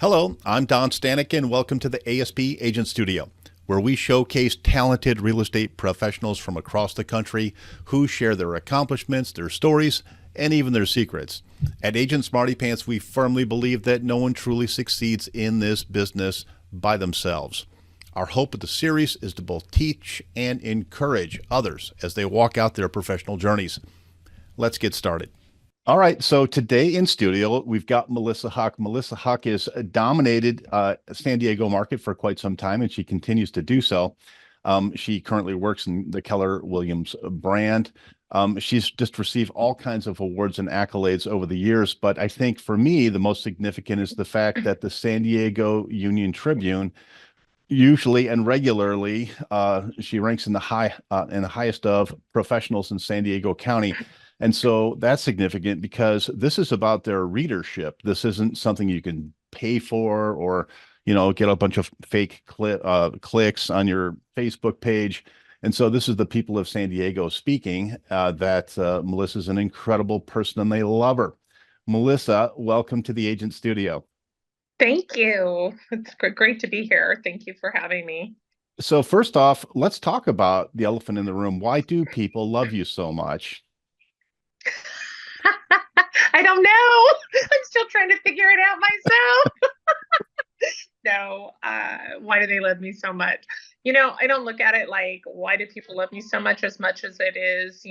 Hello, I'm Don Stanek, and welcome to the ASP Agent Studio, where we showcase talented real estate professionals from across the country who share their accomplishments, their stories, and even their secrets. At Agent Smarty Pants, we firmly believe that no one truly succeeds in this business by themselves. Our hope with the series is to both teach and encourage others as they walk out their professional journeys. Let's get started. All right, so today in studio, we've got Melissa Huk. Melissa Huk has dominated San Diego market for quite some time, and she continues to do so. She currently works in the Keller Williams brand. She's just received all kinds of awards and accolades over the years, but I think for me, the most significant is the fact that the San Diego Union Tribune usually and regularly, she ranks in the highest of professionals in San Diego County. And so that's significant because this is about their readership. This isn't something you can pay for or, get a bunch of fake clicks on your Facebook page. And so this is the people of San Diego speaking, that Melissa's an incredible person and they love her. Melissa, welcome to the Agent Studio. Thank you. It's great to be here. Thank you for having me. So first off, let's talk about the elephant in the room. Why do people love you so much? I don't know. I'm still trying to figure it out myself. No, why do they love me so much? I don't look at it like, why do people love me so much as it is,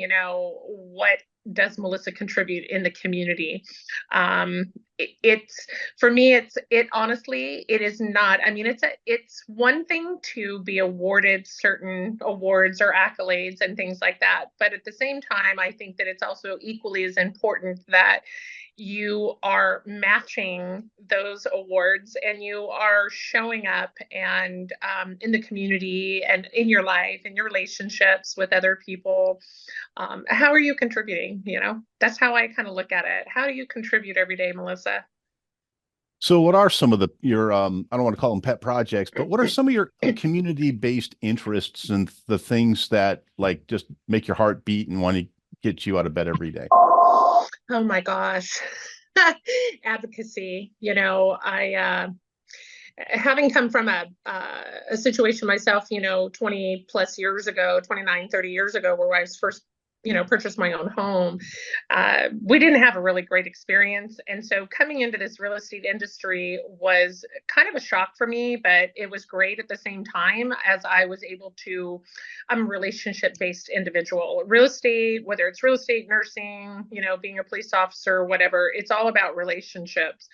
what does Melissa contribute in the community? It's for me, it honestly, it is not. I mean, it's one thing to be awarded certain awards or accolades and things like that. But at the same time, I think that it's also equally as important that you are matching those awards and you are showing up and in the community and in your life and your relationships with other people. How are you contributing? That's how I kind of look at it. How do you contribute every day, Melissa? So what are some of your I don't want to call them pet projects, but what are some of your community-based interests and the things that like just make your heart beat and want to get you out of bed every day? Oh my gosh. Advocacy. I having come from a situation myself, 20 plus years ago, 29, 30 years ago, where I was first, purchased my own home. We didn't have a really great experience. And so coming into this real estate industry was kind of a shock for me, but it was great at the same time as I was able to, I'm a relationship based individual. Real estate, whether it's real estate, nursing, being a police officer, whatever, it's all about relationships.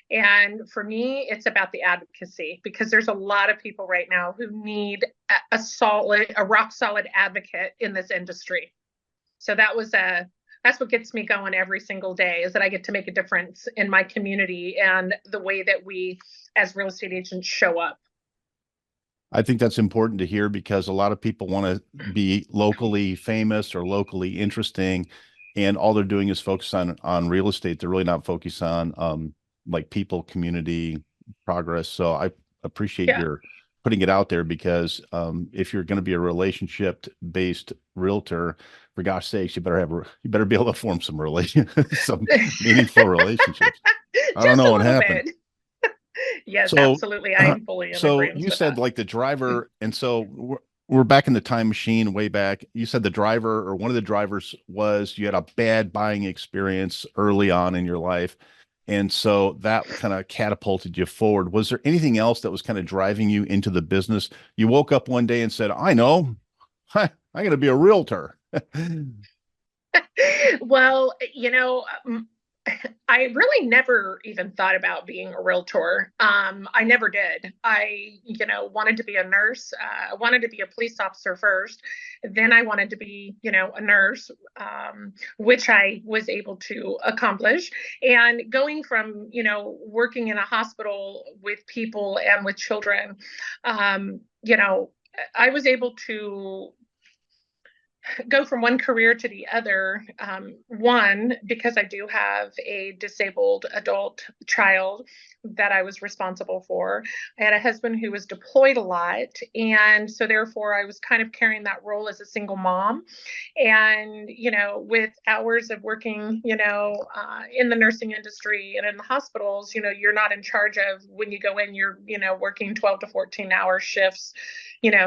And for me, it's about the advocacy because there's a lot of people right now who need a rock solid advocate in this industry. So that's what gets me going every single day is that I get to make a difference in my community and the way that we as real estate agents show up. I think that's important to hear because a lot of people want to be locally famous or locally interesting, and all they're doing is focus on real estate. They're really not focused on like people, community, progress. So I appreciate Yeah. your putting it out there because if you're going to be a relationship based realtor, for gosh sakes, you better be able to form some meaningful relationships. I don't Just know a what little happened. bit. Yes, So, absolutely. I am fully in so agreement you with said that. like the driver, and so we're back in the time machine way back. You said the driver or one of the drivers was you had a bad buying experience early on in your life. And so that kind of catapulted you forward. Was there anything else that was kind of driving you into the business? You woke up one day and said, I know, I'm going to be a realtor. Well, I really never even thought about being a realtor. I never did. I, wanted to be a nurse. I wanted to be a police officer first. Then I wanted to be, a nurse, which I was able to accomplish. And going from, working in a hospital with people and with children, I was able to go from one career to the other. One, because I do have a disabled adult child that I was responsible for. I had a husband who was deployed a lot. And so therefore I was kind of carrying that role as a single mom. And, with hours of working, in the nursing industry and in the hospitals, you're not in charge of when you go in, you're, working 12 to 14-hour shifts,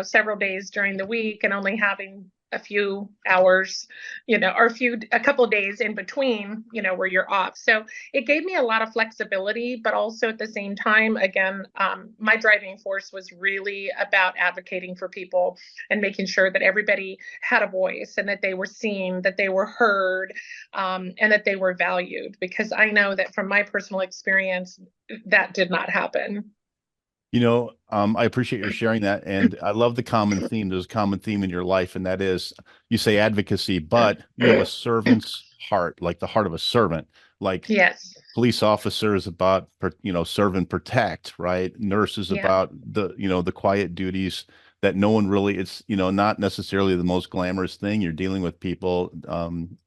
several days during the week and only having a few hours, or a couple of days in between, where you're off. So it gave me a lot of flexibility, but also at the same time, again, my driving force was really about advocating for people and making sure that everybody had a voice and that they were seen, that they were heard, and that they were valued. Because I know that from my personal experience, that did not happen. I appreciate your sharing that. And I love the common theme. There's a common theme in your life, and that is you say advocacy, but you have a servant's heart, like the heart of a servant. Like Yes. police officers about, serve and protect, right? Nurses Yeah. about the quiet duties that no one really, it's, not necessarily the most glamorous thing. You're dealing with people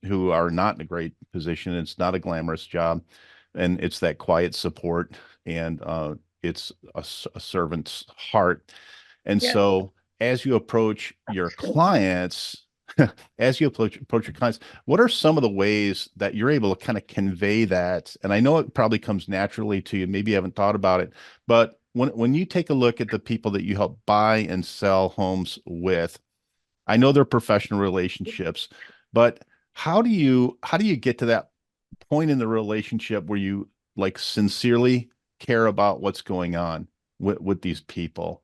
who are not in a great position. It's not a glamorous job. And it's that quiet support. And it's a servant's heart. And Yeah. so as you approach your clients, as you approach your clients, what are some of the ways that you're able to kind of convey that? And I know it probably comes naturally to you. Maybe you haven't thought about it, but when you take a look at the people that you help buy and sell homes with, I know they're professional relationships, but how do you get to that point in the relationship where you like sincerely care about what's going on with these people?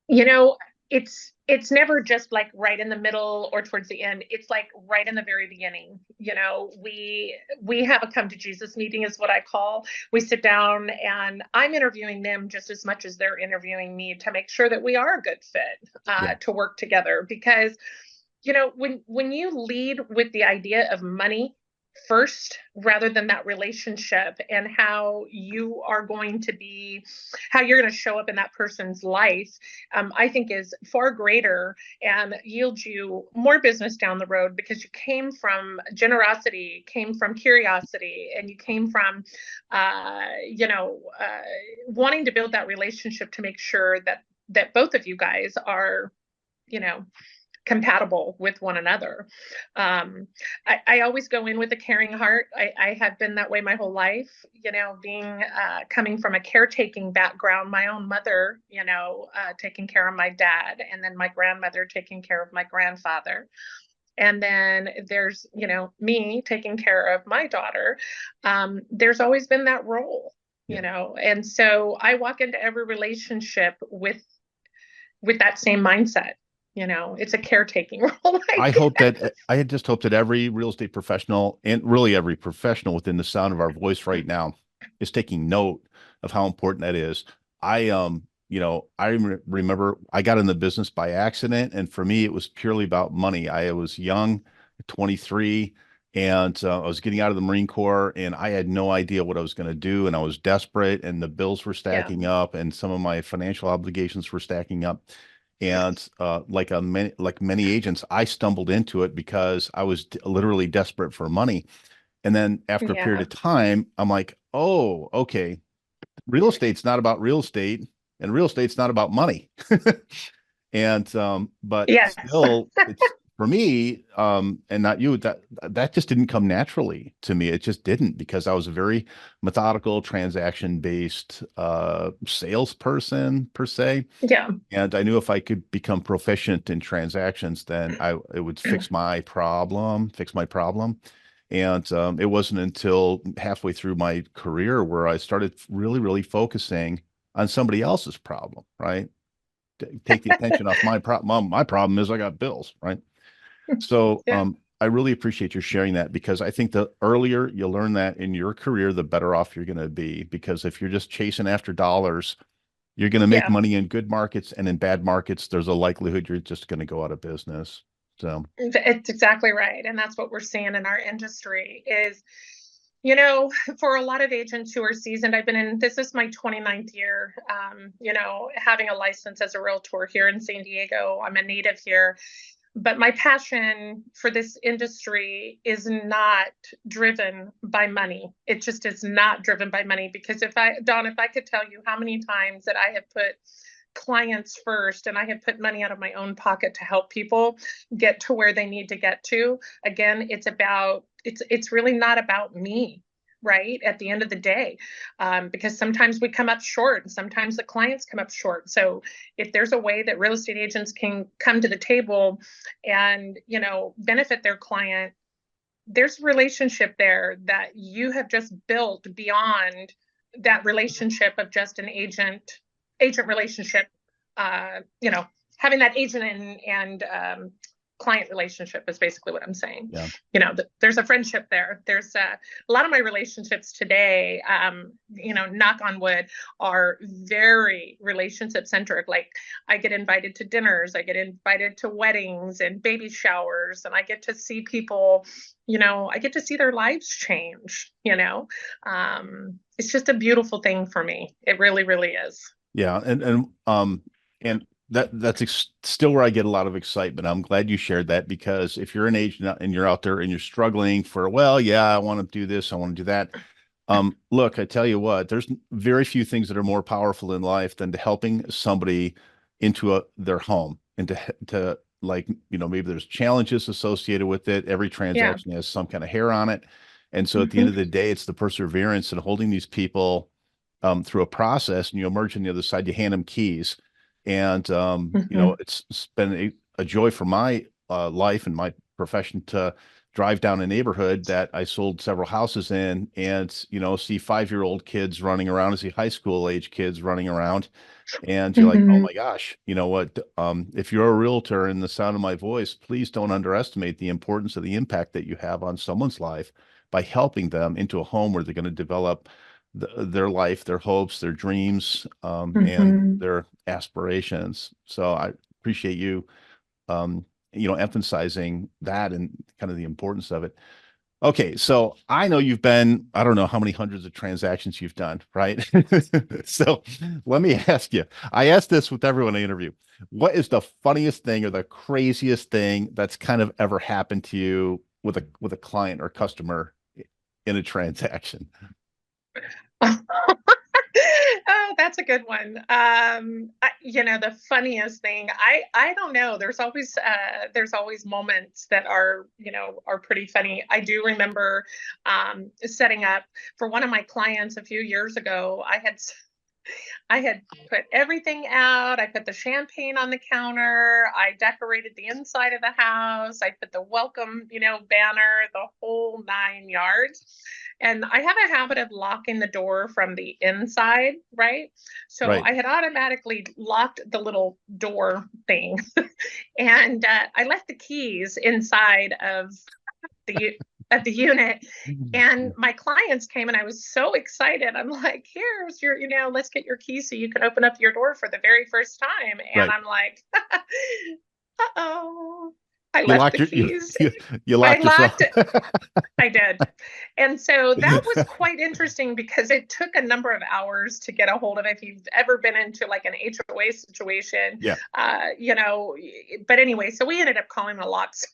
you know it's never just like right in the middle or towards the end. It's like right in the very beginning. We have a come to Jesus meeting, is what I call. We sit down and I'm interviewing them just as much as they're interviewing me to make sure that we are a good fit, Yeah. to work together. Because when you lead with the idea of money first rather than that relationship and how you're going to show up in that person's life, I think is far greater and yields you more business down the road, because you came from generosity, came from curiosity, and you came from wanting to build that relationship to make sure that both of you guys are you know compatible with one another. I always go in with a caring heart. I have been that way my whole life, being coming from a caretaking background, my own mother, taking care of my dad, and then my grandmother taking care of my grandfather. And then there's, me taking care of my daughter. There's always been that role, Yeah. and so I walk into every relationship with that same mindset. It's a caretaking role. I had just hoped that every real estate professional and really every professional within the sound of our voice right now is taking note of how important that is. I remember I got in the business by accident, and for me, it was purely about money. I was young, 23, and I was getting out of the Marine Corps, and I had no idea what I was going to do, and I was desperate, and the bills were Yeah. stacking up, and some of my financial obligations were stacking up. And like many agents, I stumbled into it because I was literally desperate for money. And then after a period Yeah. of time, I'm like, oh, okay, real estate's not about real estate, and real estate's not about money. And but Yes. still, it's for me, and not you, that just didn't come naturally to me. It just didn't, because I was a very methodical, transaction-based salesperson per se. Yeah. And I knew if I could become proficient in transactions, then it would fix my problem. And it wasn't until halfway through my career where I started really, really focusing on somebody else's problem, right? Take the attention off my problem. My problem is I got bills, right? So Yeah. I really appreciate you sharing that, because I think the earlier you learn that in your career, the better off you're going to be. Because if you're just chasing after dollars, you're going to make Yeah. money in good markets, and in bad markets, there's a likelihood you're just going to go out of business. So, It's exactly right. And that's what we're seeing in our industry is, for a lot of agents who are seasoned, this is my 29th year, having a license as a realtor here in San Diego. I'm a native here. But my passion for this industry is not driven by money. It just is not driven by money, because Dawn, if I could tell you how many times that I have put clients first and I have put money out of my own pocket to help people get to where they need to get to, again, it's really not about me, right? At the end of the day, because sometimes we come up short and sometimes the clients come up short. So if there's a way that real estate agents can come to the table and, benefit their client, there's a relationship there that you have just built beyond that relationship of just an agent relationship, having that agent and client relationship is basically what I'm saying. Yeah. There's a friendship there. There's a lot of my relationships today, knock on wood, are very relationship centric. Like, I get invited to dinners, I get invited to weddings and baby showers, and I get to see people, I get to see their lives change. It's just a beautiful thing for me. It really, really is. Yeah. And that's still where I get a lot of excitement. I'm glad you shared that, because if you're an agent and you're out there and you're struggling for, well, yeah, I want to do this, I want to do that. Look, I tell you what, there's very few things that are more powerful in life than to helping somebody into their home, and to like, maybe there's challenges associated with it. Every Yeah. transaction has some kind of hair on it. And so at the end of Mhm. the day, it's the perseverance and holding these people through a process, and you emerge on the other side, you hand them keys. And, Mhm. it's been a joy for my life and my profession to drive down a neighborhood that I sold several houses in, and, see 5-year-old kids running around, see high school age kids running around. And you're like, oh Mhm. my gosh, you know what? If you're a realtor in the sound of my voice, please don't underestimate the importance of the impact that you have on someone's life by helping them into a home where they're going to develop their life, their hopes, their dreams, and Mhm. their aspirations. So I appreciate you, emphasizing that and kind of the importance of it. Okay, so I know I don't know how many hundreds of transactions you've done, right? So let me ask you, I ask this with everyone I interview. What is the funniest thing or the craziest thing that's kind of ever happened to you with a client or customer in a transaction? Oh, that's a good one. The funniest thing, I don't know. There's always moments that are pretty funny. I do remember setting up for one of my clients a few years ago. I had put everything out. I put the champagne on the counter. I decorated the inside of the house. I put the welcome, banner, the whole 9 yards. And I have a habit of locking the door from the inside, right? So Right. I had automatically locked the little door thing, and I left the keys inside the of the unit. And my clients came and I was so excited. I'm like, here's your, let's get your keys so you can open up your door for the very first time. And Right. I'm like, uh-oh, I You left locked the your keys. you I locked yourself. locked it. I did. And so that was quite interesting because it took a number of hours to get a hold of it. If you've ever been into like an HOA situation, Yeah. but anyway, so we ended up calling the locks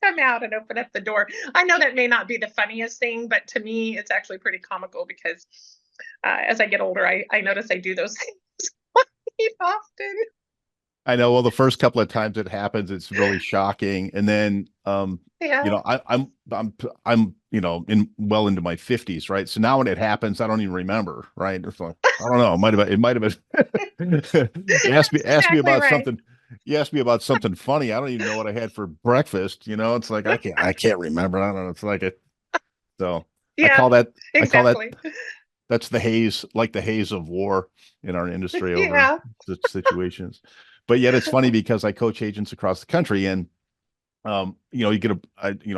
come out and open up the door. I know that may not be the funniest thing, but to me, it's actually pretty comical because as I get older, I notice I do those things quite often. I know. Well, the first couple of times it happens, it's really shocking, and then, Yeah. I'm, into my 50s, right? So now when it happens, I don't even remember, right? It's like, I don't know. It might have been. That's Ask me exactly about right. something. You asked me about something funny. I don't even know what I had for breakfast. It's like I can't remember. I don't know. It's like it. So I Yeah, call that, I call that, exactly. that's the haze, like the haze of war in our industry over Yeah. such situations. But yet it's funny because I coach agents across the country, and I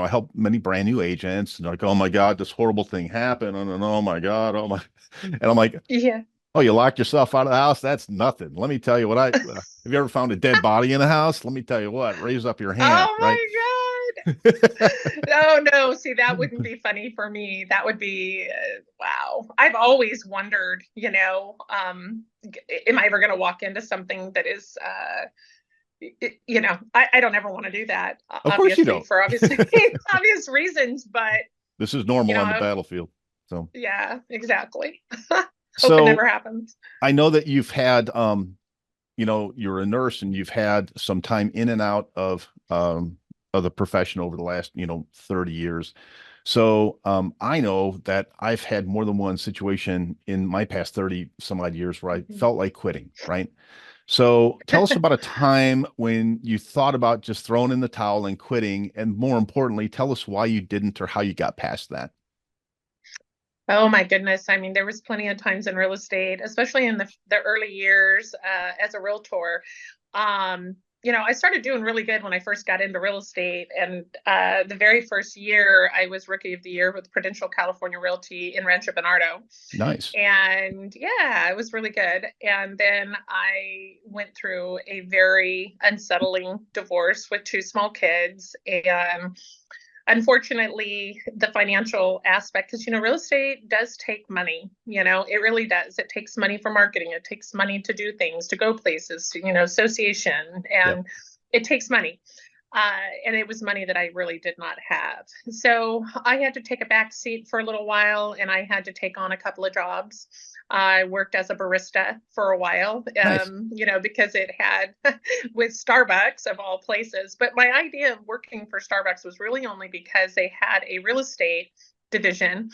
help many brand new agents, and like, oh my God, this horrible thing happened. And oh my God, oh my, and I'm like, Yeah. oh, you locked yourself out of the house? That's nothing. Let me tell you what have you ever found a dead body in a house? Let me tell you what, raise up your hand, Oh right? my God. Oh no, see, that wouldn't be funny for me. That would be wow. I've always wondered, am I ever going to walk into something that is I don't ever want to do that, Of course you obviously, don't. for obviously obvious reasons, but This is normal on the I, battlefield. So, yeah, exactly. Hope it so never happens. I know that you've had, you're a nurse and you've had some time in and out of the profession over the last, 30 years. So I know that I've had more than one situation in my past 30 some odd years where I Mhm. felt like quitting, right? So tell us about a time when you thought about just throwing in the towel and quitting, and more importantly, tell us why you didn't or how you got past that. Oh my goodness. I mean, there was plenty of times in real estate, especially in the early years as a realtor. I started doing really good when I first got into real estate. And the very first year, I was Rookie of the Year with Prudential California Realty in Rancho Bernardo. Nice. And yeah, it was really good. And then I went through a very unsettling divorce with two small kids. And unfortunately, the financial aspect, because real estate does take money. It really does. It takes money for marketing, it takes money to do things, to go places, association, Yep. and it takes money. And it was money that I really did not have. So I had to take a back seat for a little while, and I had to take on a couple of jobs. I worked as a barista for a while, Nice. because it had with Starbucks of all places. But my idea of working for Starbucks was really only because they had a real estate division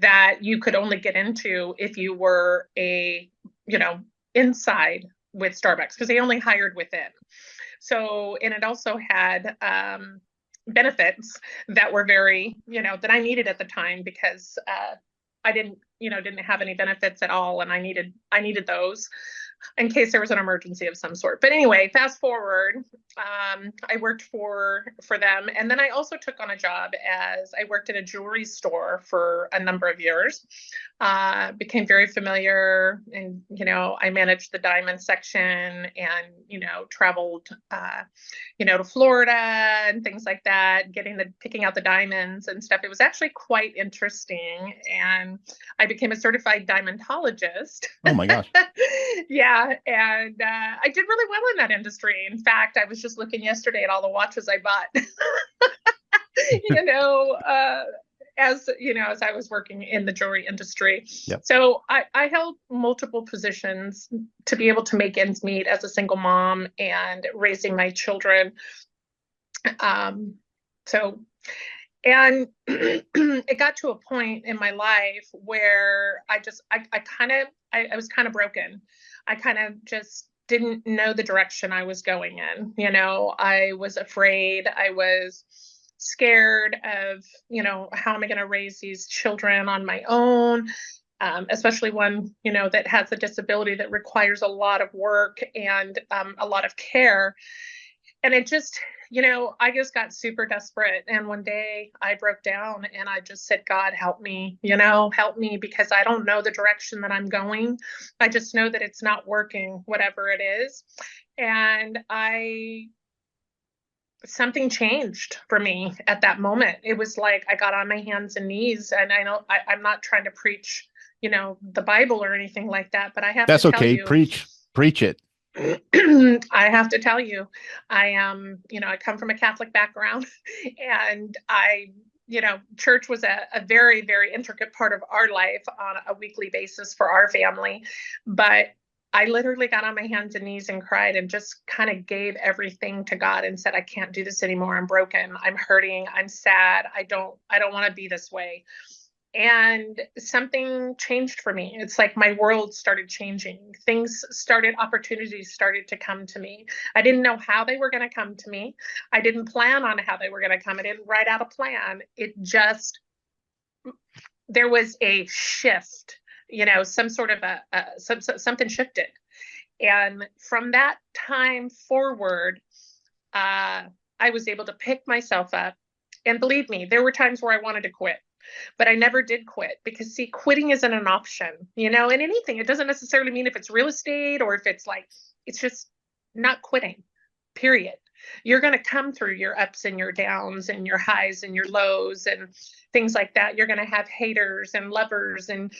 that you could only get into if you were you know, inside with Starbucks, because they only hired within. So, and it also had benefits that were very, that I needed at the time, because I didn't have any benefits at all, and I needed those in case there was an emergency of some sort. But anyway, fast forward, I worked for them, and then I also took on a job as I worked at a jewelry store for a number of years. Became very familiar, and I managed the diamond section, and traveled, to Florida and things like that, picking out the diamonds and stuff. It was actually quite interesting, and I became a certified diamondologist. Oh my gosh. Yeah, and I did really well in that industry. In fact, I was just looking yesterday at all the watches I bought. you know, uh, as I was working in the jewelry industry. Yep. So I held multiple positions to be able to make ends meet as a single mom and raising my children. Um, so and it got to a point in my life where I was kind of broken. I kind of just didn't know the direction I was going in. I was afraid. I was scared of, how am I going to raise these children on my own? Especially one, that has a disability that requires a lot of work and a lot of care. And it just, I just got super desperate. And one day I broke down and I just said, God, help me, help me, because I don't know the direction that I'm going. I just know that it's not working, whatever it is. And something changed for me at that moment. It was like I got on my hands and knees, and I know I'm not trying to preach, the Bible or anything like that, but I have to That's tell okay. you, Preach it. I have to tell you, I am, I come from a Catholic background, and church was a very, very intricate part of our life on a weekly basis for our family. But I literally got on my hands and knees and cried and just kind of gave everything to God and said, I can't do this anymore. I'm broken. I'm hurting. I'm sad. I don't want to be this way. And something changed for me. It's like my world started changing. Opportunities started to come to me. I didn't know how they were going to come to me. I didn't plan on how they were going to come. I didn't write out a plan. There was a shift, some sort of something shifted. And from that time forward, I was able to pick myself up. And believe me, there were times where I wanted to quit, but I never did quit, because see, quitting isn't an option, in anything. It doesn't necessarily mean if it's real estate or if it's just not quitting, period. You're going to come through your ups and your downs and your highs and your lows and things like that. You're going to have haters and lovers and,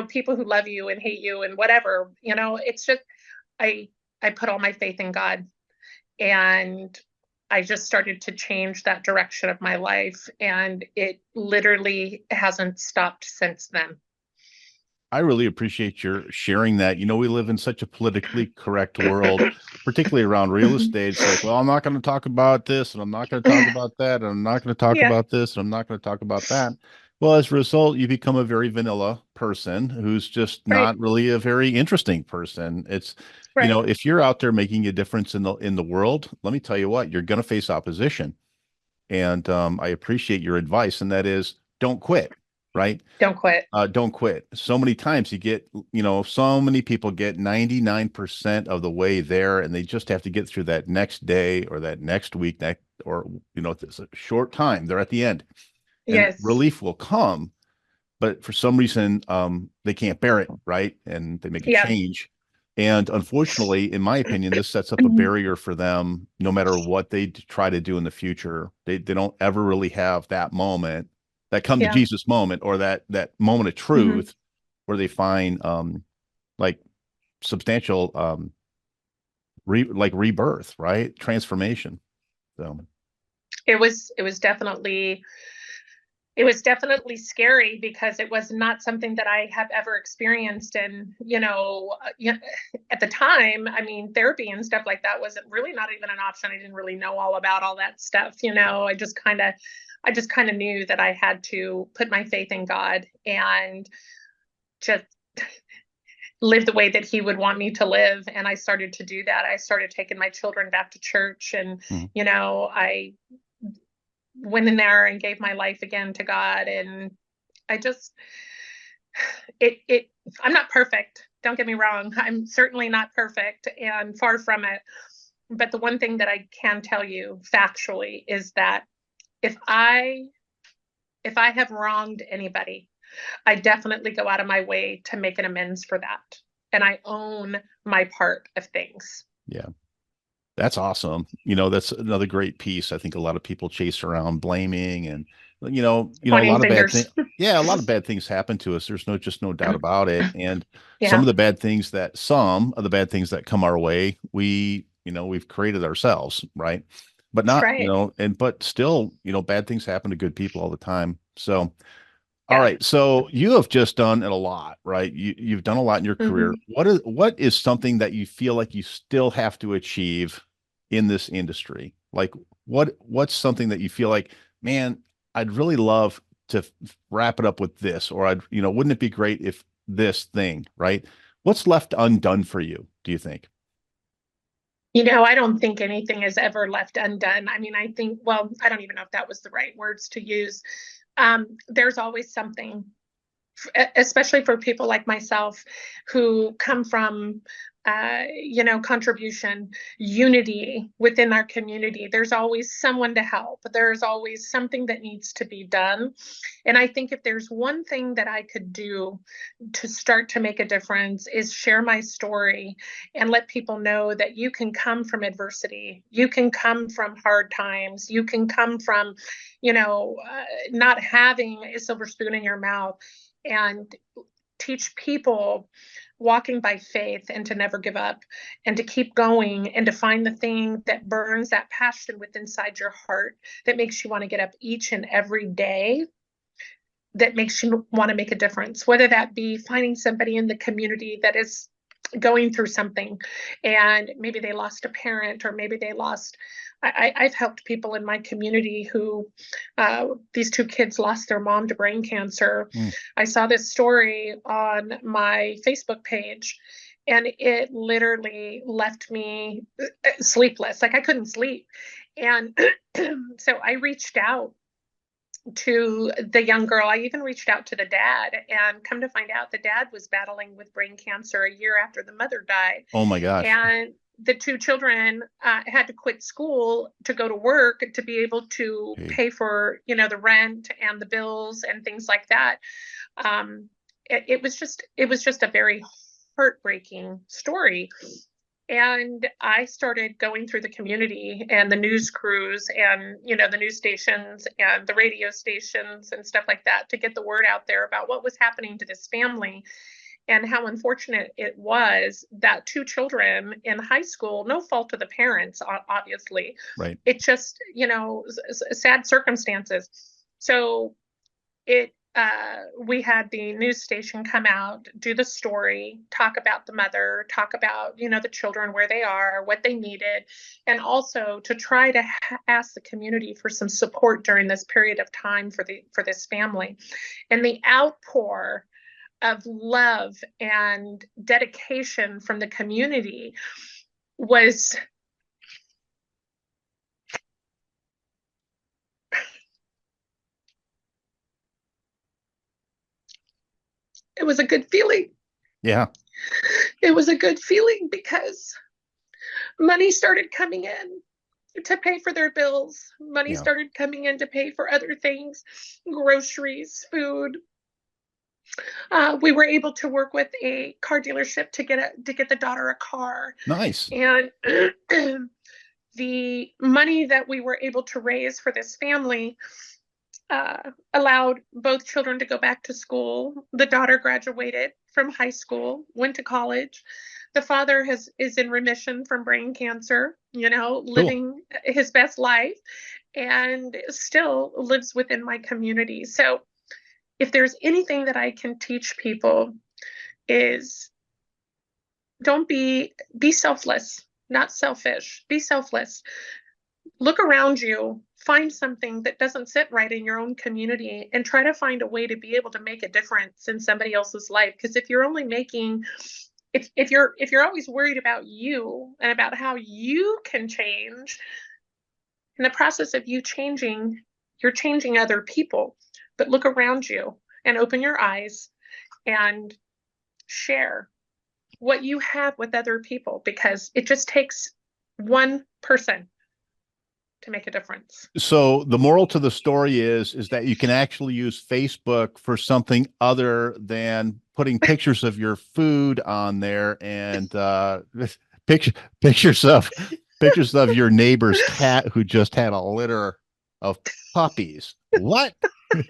people who love you and hate you and whatever, it's just, I put all my faith in God. And I just started to change that direction of my life, and it literally hasn't stopped since then. I really appreciate your sharing that. We live in such a politically correct world, particularly around real estate. It's like, well, I'm not going to talk about this, and I'm not going to talk about that, and I'm not going to talk Yeah, about this, and I'm not going to talk about that. Well, as a result, you become a very vanilla person who's just right, not really a very interesting person. It's, right. if you're out there making a difference in the world, let me tell you what, you're going to face opposition. And I appreciate your advice, and that is don't quit, right? Don't quit. Don't quit. So many times so many people get 99% of the way there, and they just have to get through that next day or that next week, or, it's a short time. They're at the end, and Yes. relief will come, but for some reason, they can't bear it, right? And they make a Yeah. change. And unfortunately, in my opinion, this sets up a Mhm. barrier for them no matter what they try to do in the future. They don't ever really have that moment, that come to Yeah. Jesus moment, or that moment of Hmm. truth where they find like substantial like rebirth, right? Transformation. So It was definitely scary because it was not something that I have ever experienced. And, at the time, I mean, therapy and stuff like that wasn't really not even an option. I didn't really know all about all that stuff. I just kind of knew that I had to put my faith in God and just live the way that he would want me to live. And I started to do that. I started taking my children back to church, and, mm, I went in there and gave my life again to God. And I just it I'm not perfect. Don't get me wrong. I'm certainly not perfect and far from it. But the one thing that I can tell you factually is that if I if I have wronged anybody, I definitely go out of my way to make an amends for that. And I own my part of things. yeah. That's awesome. That's another great piece. I think a lot of people chase around blaming, and a Pointing lot of bad things. fingers. Yeah, a lot of bad things happen to us. There's no doubt about it. And Yeah, some of the bad things that come our way, we've created ourselves, right? But that's not, right. but still, bad things happen to good people all the time. So all Yeah. right. So you have just done it a lot, right? You've done a lot in your career. Hmm. What is something that you feel like you still have to achieve in this industry? Like what's something that you feel like, man, I'd really love to wrap it up with this, or wouldn't it be great if this thing, right? What's left undone for you, do you think? I don't think anything is ever left undone. I mean, I think, well, I don't even know if that was the right words to use. There's always something, especially for people like myself who come from contribution, unity within our community. There's always someone to help. There's always something that needs to be done. And I think if there's one thing that I could do to start to make a difference is share my story and let people know that you can come from adversity, you can come from hard times, you can come from not having a silver spoon in your mouth, and teach people walking by faith and to never give up and to keep going and to find the thing that burns that passion within inside your heart that makes you want to get up each and every day, that makes you want to make a difference, whether that be finding somebody in the community that is going through something and maybe they lost a parent, or maybe they lost. I've helped people in my community who, these two kids lost their mom to brain cancer. Mm, I saw this story on my Facebook page, and it literally left me sleepless. Like I couldn't sleep. And so I reached out to the young girl. I even reached out to the dad, and come to find out the dad was battling with brain cancer a year after the mother died. oh my gosh. And the two children had to quit school to go to work to be able to Hey. pay for, the rent and the bills and things like that. It was just a very heartbreaking story. And I started going through the community and the news crews and, the news stations and the radio stations and stuff like that to get the word out there about what was happening to this family. and how unfortunate it was that two children in high school, no fault of the parents, obviously, Right. it just, sad circumstances. So we had the news station come out, do the story, talk about the mother, talk about, the children, where they are, what they needed, and also to try to ask the community for some support during this period of time for this family. And the outpour of love and dedication from the community was it was a good feeling. Yeah. It was a good feeling because money started coming in to pay for their bills. Money Yeah. started coming in to pay for other things, groceries, food. We were able to work with a car dealership to get the daughter a car, Nice. and the money that we were able to raise for this family allowed both children to go back to school. The daughter graduated from high school, went to college. The father is in remission from brain cancer, Cool. living his best life, and still lives within my community. So if there's anything that I can teach people is don't be selfless, not selfish. Be selfless. Look around you, find something that doesn't sit right in your own community, and try to find a way to be able to make a difference in somebody else's life. Because if you're only making if you're always worried about you and about how you can change, in the process of you changing, you're changing other people. But look around you and open your eyes and share what you have with other people, because it just takes one person to make a difference. So the moral to the story is that you can actually use Facebook for something other than putting pictures of your food on there and picture, pictures of pictures of your neighbor's cat who just had a litter of puppies. What? Pretty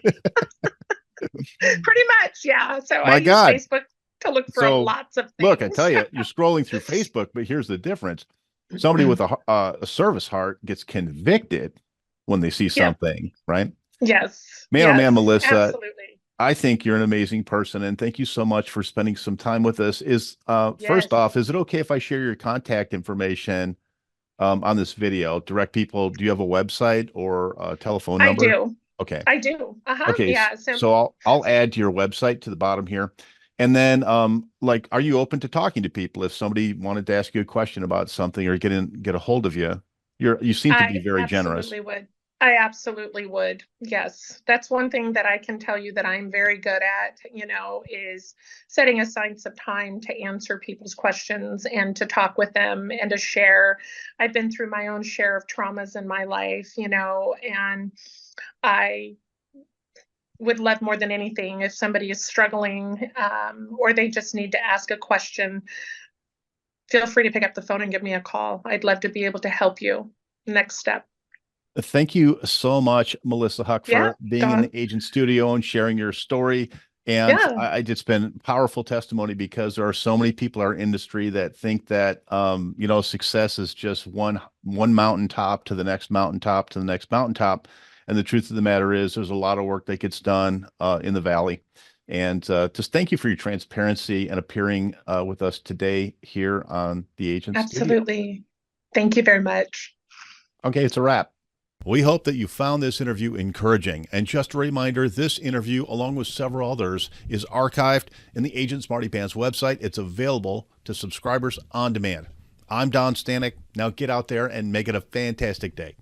much, yeah. So I My use God. Facebook to look for So lots of look, I things. tell you, you're scrolling through Facebook, but here's the difference. Somebody with a service heart gets convicted when they see Yeah. something, right? Yes. Man, oh man, Yes. Melissa, Absolutely. I think you're an amazing person, and thank you so much for spending some time with us. First Yes. off, is it okay if I share your contact information on this video? Direct people, do you have a website or a telephone I number? do. Okay. I do. Okay, Yeah. So so I'll add to your website to the bottom here. And then like, are you open to talking to people if somebody wanted to ask you a question about something or get a hold of you? You seem to be I very generous. absolutely would. I absolutely would. Yes. That's one thing that I can tell you that I'm very good at, is setting aside some time to answer people's questions and to talk with them and to share. I've been through my own share of traumas in my life, and I would love more than anything if somebody is struggling, or they just need to ask a question. Feel free to pick up the phone and give me a call. I'd love to be able to help you. Next step. Thank you so much, Melissa Huck, Yeah, for being in Don. the agent studio and sharing your story. And Yeah. it's been powerful testimony because there are so many people in our industry that think that success is just one mountaintop to the next mountaintop to the next mountaintop. And the truth of the matter is, there's a lot of work that gets done in the valley. And just thank you for your transparency and appearing with us today here on the Agent Studio. Absolutely. Thank you very much. Okay, it's a wrap. We hope that you found this interview encouraging. And just a reminder, this interview, along with several others, is archived in the Agent Smarty Pants website. It's available to subscribers on demand. I'm Don Stanek. Now get out there and make it a fantastic day.